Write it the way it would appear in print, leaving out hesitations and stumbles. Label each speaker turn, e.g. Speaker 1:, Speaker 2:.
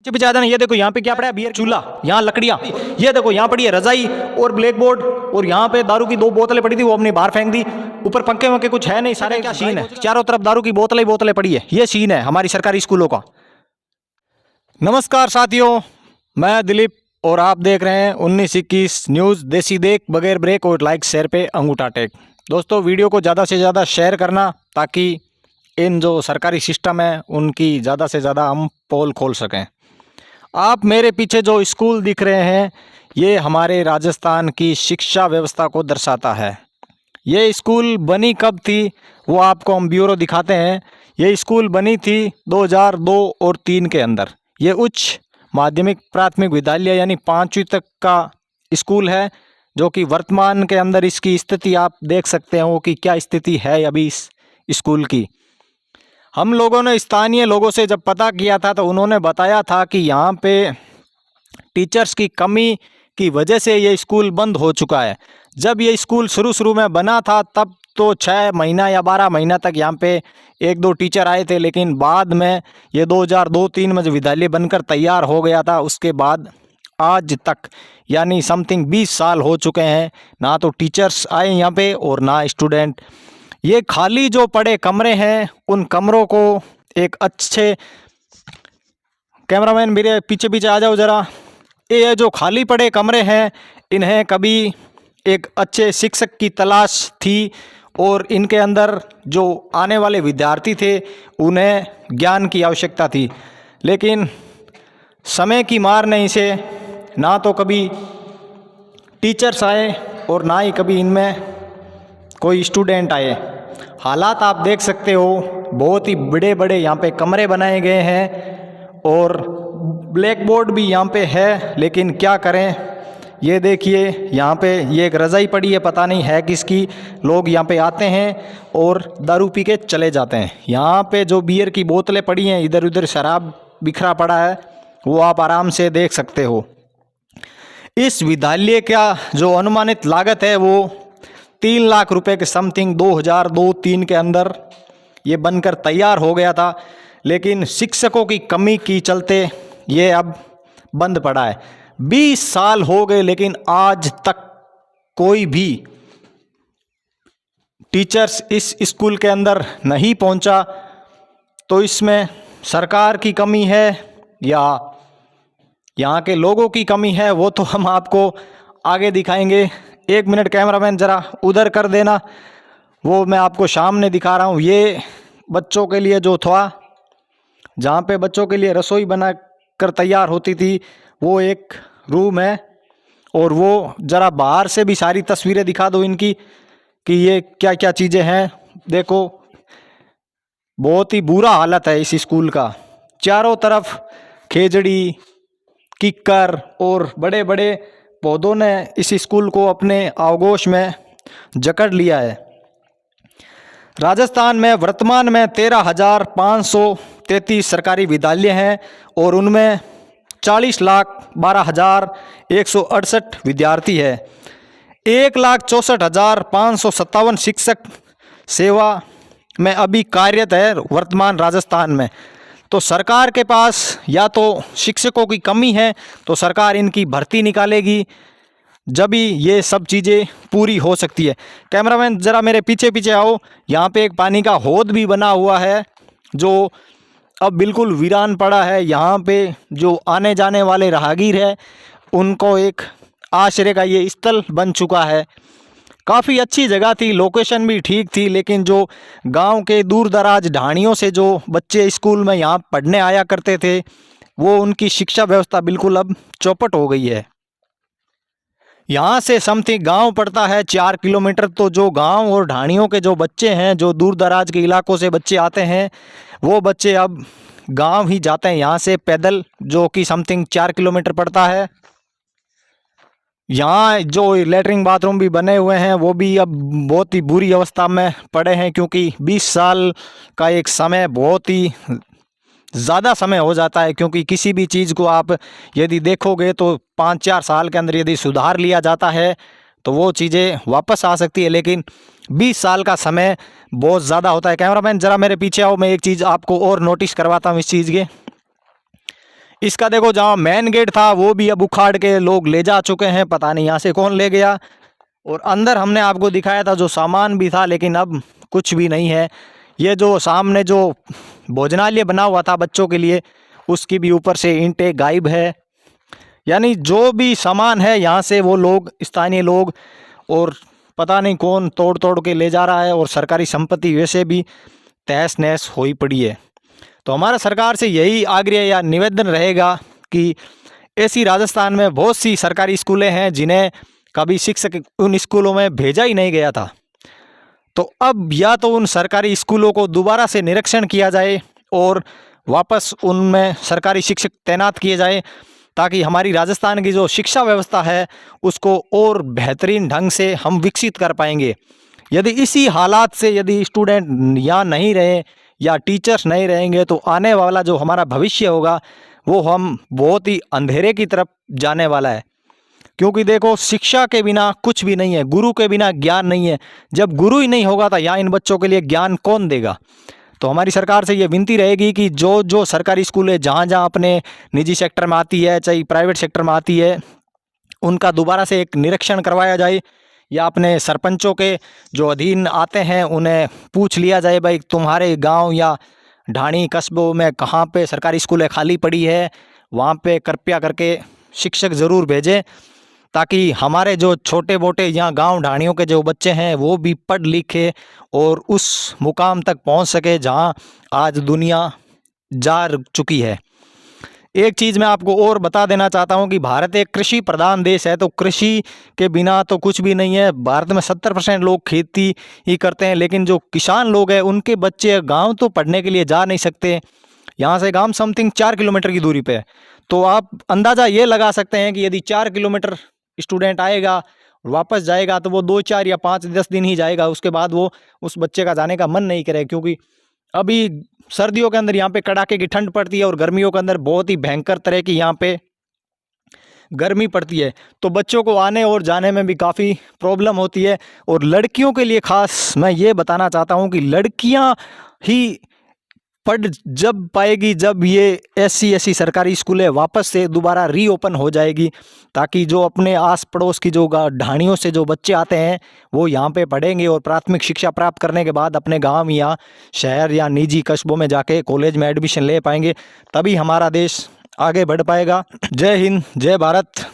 Speaker 1: भी ज्यादा नहीं। ये देखो यहाँ पे क्या पड़ा है, बियर चूल्हा, यहाँ लकड़ियाँ, ये देखो यहाँ पड़ी है रजाई और ब्लैक बोर्ड, और यहाँ पे दारू की 2 बोतलें पड़ी थी, वो हमने बाहर फेंक दी। ऊपर पंखे वंखे कुछ है नहीं, सारे क्या सीन है, चारों तरफ दारू की बोतलें ही बोतलें पड़ी है। ये सीन है हमारी सरकारी स्कूलों का। नमस्कार साथियों, मैं दिलीप और आप देख रहे हैं 1921 न्यूज़ देसी देख बगैर ब्रेक और लाइक शेयर पे अंगूठा टेक। दोस्तों वीडियो को ज़्यादा से ज़्यादा शेयर करना ताकि इन जो सरकारी सिस्टम है उनकी ज़्यादा से ज़्यादा हम पोल खोल सकें। आप मेरे पीछे जो स्कूल दिख रहे हैं ये हमारे राजस्थान की शिक्षा व्यवस्था को दर्शाता है। ये स्कूल बनी कब थी वो आपको हम ब्यूरो दिखाते हैं। ये स्कूल बनी थी 2002 और 3 के अंदर। ये उच्च माध्यमिक प्राथमिक विद्यालय यानी 5वीं तक का स्कूल है, जो कि वर्तमान के अंदर इसकी स्थिति आप देख सकते हो कि क्या स्थिति है अभी इस स्कूल की। हम लोगों ने स्थानीय लोगों से जब पता किया था तो उन्होंने बताया था कि यहाँ पे टीचर्स की कमी की वजह से ये स्कूल बंद हो चुका है। जब ये स्कूल शुरू में बना था तब तो 6 महीना या 12 महीना तक यहाँ पे 1-2 टीचर आए थे, लेकिन बाद में ये 2002-3 में जो विद्यालय बनकर तैयार हो गया था उसके बाद आज तक यानी समथिंग 20 साल हो चुके हैं, ना तो टीचर्स आए यहाँ पे और ना स्टूडेंट। ये खाली जो पड़े कमरे हैं उन कमरों को एक अच्छे, कैमरामैन मेरे पीछे पीछे आ जाओ ज़रा, ये जो खाली पड़े कमरे हैं इन्हें कभी एक अच्छे शिक्षक की तलाश थी और इनके अंदर जो आने वाले विद्यार्थी थे उन्हें ज्ञान की आवश्यकता थी, लेकिन समय की मार ने इसे ना तो कभी टीचर्स आए और ना ही कभी इनमें कोई स्टूडेंट आए। हालात आप देख सकते हो, बहुत ही बड़े बड़े यहाँ पे कमरे बनाए गए हैं और ब्लैक बोर्ड भी यहाँ पे है, लेकिन क्या करें। ये देखिए यहाँ पे ये एक रज़ाई पड़ी है, पता नहीं है किसकी। लोग यहाँ पे आते हैं और दारू पी के चले जाते हैं। यहाँ पे जो बियर की बोतलें पड़ी हैं, इधर उधर शराब बिखरा पड़ा है, वो आप आराम से देख सकते हो। इस विद्यालय का जो अनुमानित लागत है वो 3 लाख रुपए के समथिंग 2002-3 के अंदर ये बनकर तैयार हो गया था, लेकिन शिक्षकों की कमी की चलते ये अब बंद पड़ा है। 20 साल हो गए लेकिन आज तक कोई भी टीचर्स इस स्कूल के अंदर नहीं पहुंचा। तो इसमें सरकार की कमी है या यहाँ के लोगों की कमी है वो तो हम आपको आगे दिखाएंगे। 1 मिनट कैमरामैन ज़रा उधर कर देना, वो मैं आपको सामने दिखा रहा हूँ। ये बच्चों के लिए जो था, जहाँ पे बच्चों के लिए रसोई बना कर तैयार होती थी, वो एक रूम है। और वो ज़रा बाहर से भी सारी तस्वीरें दिखा दो इनकी कि ये क्या क्या चीज़ें हैं। देखो बहुत ही बुरा हालत है इस स्कूल का। चारों तरफ खेजड़ी, किक्कर और बड़े बड़े पौधों ने इस स्कूल को अपने आगोश में जकड़ लिया है। राजस्थान में वर्तमान में 13,533 सरकारी विद्यालय हैं और उनमें 40,12,168 विद्यार्थी है। 1,64,557 शिक्षक सेवा में अभी कार्यरत है वर्तमान राजस्थान में। तो सरकार के पास या तो शिक्षकों की कमी है तो सरकार इनकी भर्ती निकालेगी, जब ही ये सब चीज़ें पूरी हो सकती है। कैमरामैन ज़रा मेरे पीछे पीछे आओ। यहाँ पे एक पानी का हौद भी बना हुआ है जो अब बिल्कुल वीरान पड़ा है। यहाँ पे जो आने जाने वाले राहगीर है उनको एक आश्रय का ये स्थल बन चुका है। काफ़ी अच्छी जगह थी, लोकेशन भी ठीक थी, लेकिन जो गांव के दूर दराज ढाणियों से जो बच्चे स्कूल में यहाँ पढ़ने आया करते थे वो उनकी शिक्षा व्यवस्था बिल्कुल अब चौपट हो गई है। यहाँ से समथिंग गांव पड़ता है 4 किलोमीटर। तो जो गांव और ढाणियों के जो बच्चे हैं, जो दूर दराज के इलाकों से बच्चे आते हैं, वो बच्चे अब गांव ही जाते हैं यहाँ से पैदल, जो कि समथिंग 4 किलोमीटर पड़ता है। यहाँ जो लेटरिन बाथरूम भी बने हुए हैं वो भी अब बहुत ही बुरी अवस्था में पड़े हैं, क्योंकि 20 साल का एक समय बहुत ही ज़्यादा समय हो जाता है। क्योंकि किसी भी चीज़ को आप यदि देखोगे तो 5-4 साल के अंदर यदि सुधार लिया जाता है तो वो चीज़ें वापस आ सकती है, लेकिन 20 साल का समय बहुत ज़्यादा होता है। कैमरामैन ज़रा मेरे पीछे आओ, मैं एक चीज़ आपको और नोटिस करवाता हूँ इस चीज़ के। इसका देखो जहाँ मेन गेट था वो भी अब उखाड़ के लोग ले जा चुके हैं, पता नहीं यहाँ से कौन ले गया। और अंदर हमने आपको दिखाया था जो सामान भी था, लेकिन अब कुछ भी नहीं है। ये जो सामने जो भोजनालय बना हुआ था बच्चों के लिए, उसकी भी ऊपर से ईंटें गायब है। यानी जो भी सामान है यहाँ से वो लोग, स्थानीय लोग, और पता नहीं कौन तोड़ तोड़ के ले जा रहा है। और सरकारी संपत्ति वैसे भी तहस नहस हुई पड़ी है। तो हमारा सरकार से यही आग्रह या निवेदन रहेगा कि ऐसी राजस्थान में बहुत सी सरकारी स्कूलें हैं जिन्हें कभी शिक्षक उन स्कूलों में भेजा ही नहीं गया था। तो अब या तो उन सरकारी स्कूलों को दोबारा से निरीक्षण किया जाए और वापस उनमें सरकारी शिक्षक तैनात किए जाए, ताकि हमारी राजस्थान की जो शिक्षा व्यवस्था है उसको और बेहतरीन ढंग से हम विकसित कर पाएंगे। यदि इसी हालात से यदि स्टूडेंट यहाँ नहीं रहे या टीचर्स नहीं रहेंगे तो आने वाला जो हमारा भविष्य होगा वो हम बहुत ही अंधेरे की तरफ जाने वाला है। क्योंकि देखो, शिक्षा के बिना कुछ भी नहीं है, गुरु के बिना ज्ञान नहीं है। जब गुरु ही नहीं होगा तो यहाँ इन बच्चों के लिए ज्ञान कौन देगा। तो हमारी सरकार से ये विनती रहेगी कि जो जो सरकारी स्कूल है जहाँ जहाँ अपने निजी सेक्टर में आती है चाहे प्राइवेट सेक्टर में आती है, उनका दोबारा से एक निरीक्षण करवाया जाए, या अपने सरपंचों के जो अधीन आते हैं उन्हें पूछ लिया जाए, भाई तुम्हारे गांव या ढाणी कस्बों में कहाँ पे सरकारी स्कूलें खाली पड़ी है, वहाँ पे कृपया करके शिक्षक ज़रूर भेजें, ताकि हमारे जो छोटे मोटे यहाँ गांव ढाणियों के जो बच्चे हैं वो भी पढ़ लिखे और उस मुकाम तक पहुँच सके जहाँ आज दुनिया जा चुकी है। एक चीज़ मैं आपको और बता देना चाहता हूँ कि भारत एक कृषि प्रधान देश है, तो कृषि के बिना तो कुछ भी नहीं है। भारत में 70% लोग खेती ही करते हैं, लेकिन जो किसान लोग हैं उनके बच्चे गांव तो पढ़ने के लिए जा नहीं सकते। यहाँ से गांव समथिंग 4 किलोमीटर की दूरी पे है। तो आप अंदाज़ा ये लगा सकते हैं कि यदि 4 किलोमीटर स्टूडेंट आएगा वापस जाएगा तो वो 2, 4 या 5, 10 दिन ही जाएगा, उसके बाद वो उस बच्चे का जाने का मन नहीं करेगा। क्योंकि अभी सर्दियों के अंदर यहाँ पे कड़ाके की ठंड पड़ती है और गर्मियों के अंदर बहुत ही भयंकर तरह की यहाँ पे गर्मी पड़ती है, तो बच्चों को आने और जाने में भी काफ़ी प्रॉब्लम होती है। और लड़कियों के लिए ख़ास मैं ये बताना चाहता हूँ कि लड़कियाँ ही पढ़ जब पाएगी जब ये ऐसी सरकारी स्कूलें वापस से दोबारा रीओपन हो जाएगी, ताकि जो अपने आस पड़ोस की जो ढाणियों से जो बच्चे आते हैं वो यहाँ पे पढ़ेंगे और प्राथमिक शिक्षा प्राप्त करने के बाद अपने गांव या शहर या निजी कस्बों में जाके कॉलेज में एडमिशन ले पाएंगे। तभी हमारा देश आगे बढ़ पाएगा। जय हिंद, जय भारत।